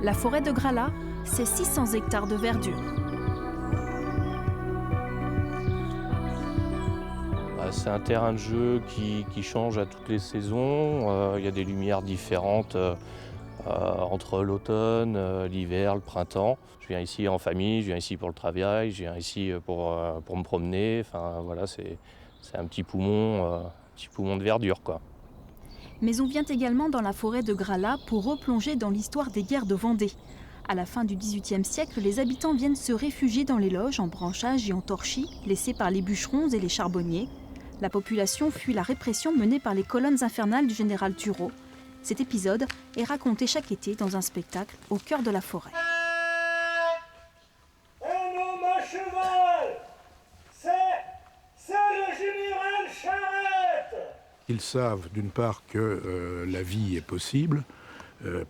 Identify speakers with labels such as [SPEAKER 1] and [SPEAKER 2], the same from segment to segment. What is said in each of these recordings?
[SPEAKER 1] La forêt de Grala, c'est 600 hectares de verdure.
[SPEAKER 2] C'est un terrain de jeu qui change à toutes les saisons. Il y a des lumières différentes entre l'automne, l'hiver, le printemps. Je viens ici en famille, je viens ici pour le travail, je viens ici pour me promener. Enfin, voilà, c'est un petit poumon de verdure, quoi.
[SPEAKER 1] Mais on vient également dans la forêt de Grala pour replonger dans l'histoire des guerres de Vendée. À la fin du XVIIIe siècle, les habitants viennent se réfugier dans les loges en branchages et en torchis, laissés par les bûcherons et les charbonniers. La population fuit la répression menée par les colonnes infernales du général Turreau. Cet épisode est raconté chaque été dans un spectacle au cœur de la forêt.
[SPEAKER 3] Un homme à cheval, c'est le général Charette.
[SPEAKER 4] Ils savent d'une part que la vie est possible,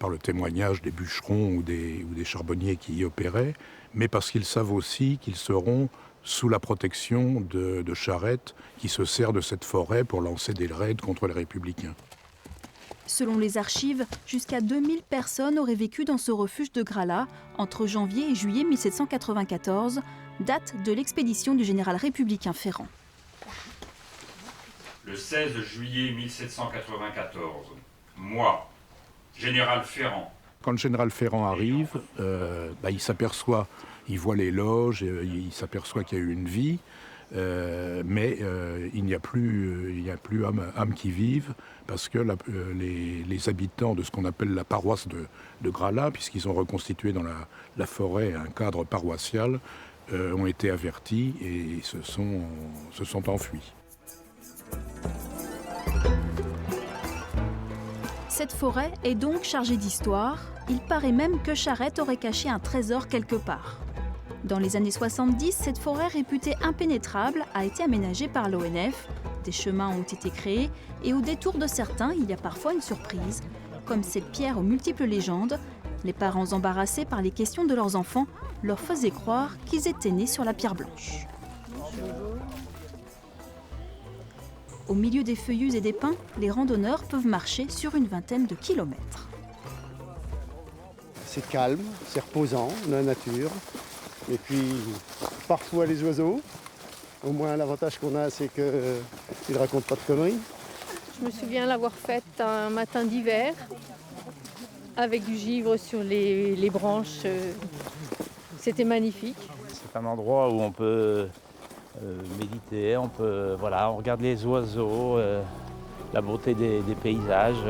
[SPEAKER 4] par le témoignage des bûcherons ou des charbonniers qui y opéraient, mais parce qu'ils savent aussi qu'ils seront sous la protection de Charette, qui se sert de cette forêt pour lancer des raids contre les républicains.
[SPEAKER 1] Selon les archives, jusqu'à 2000 personnes auraient vécu dans ce refuge de Grala entre janvier et juillet 1794, date de l'expédition du général républicain Ferrand.
[SPEAKER 5] Le 16 juillet 1794, moi, général Ferrand.
[SPEAKER 4] Quand le général Ferrand arrive, il s'aperçoit, il voit les loges, il s'aperçoit qu'il y a eu une vie, mais il n'y a plus âme qui vive, parce que les habitants de ce qu'on appelle la paroisse de Grala, puisqu'ils ont reconstitué dans la forêt un cadre paroissial, ont été avertis et se sont enfuis.
[SPEAKER 1] Cette forêt est donc chargée d'histoire. Il paraît même que Charette aurait caché un trésor quelque part. Dans les années 70, cette forêt réputée impénétrable a été aménagée par l'ONF. Des chemins ont été créés et au détour de certains, il y a parfois une surprise. Comme cette pierre aux multiples légendes, les parents embarrassés par les questions de leurs enfants leur faisaient croire qu'ils étaient nés sur la pierre blanche. Au milieu des feuillus et des pins, les randonneurs peuvent marcher sur une vingtaine de kilomètres.
[SPEAKER 6] C'est calme, c'est reposant, la nature. Et puis, parfois les oiseaux. Au moins, l'avantage qu'on a, c'est qu'ils ne racontent pas de conneries.
[SPEAKER 7] Je me souviens l'avoir faite un matin d'hiver, avec du givre sur les branches. C'était magnifique.
[SPEAKER 2] C'est un endroit où on peut méditer, on regarde les oiseaux, la beauté des paysages.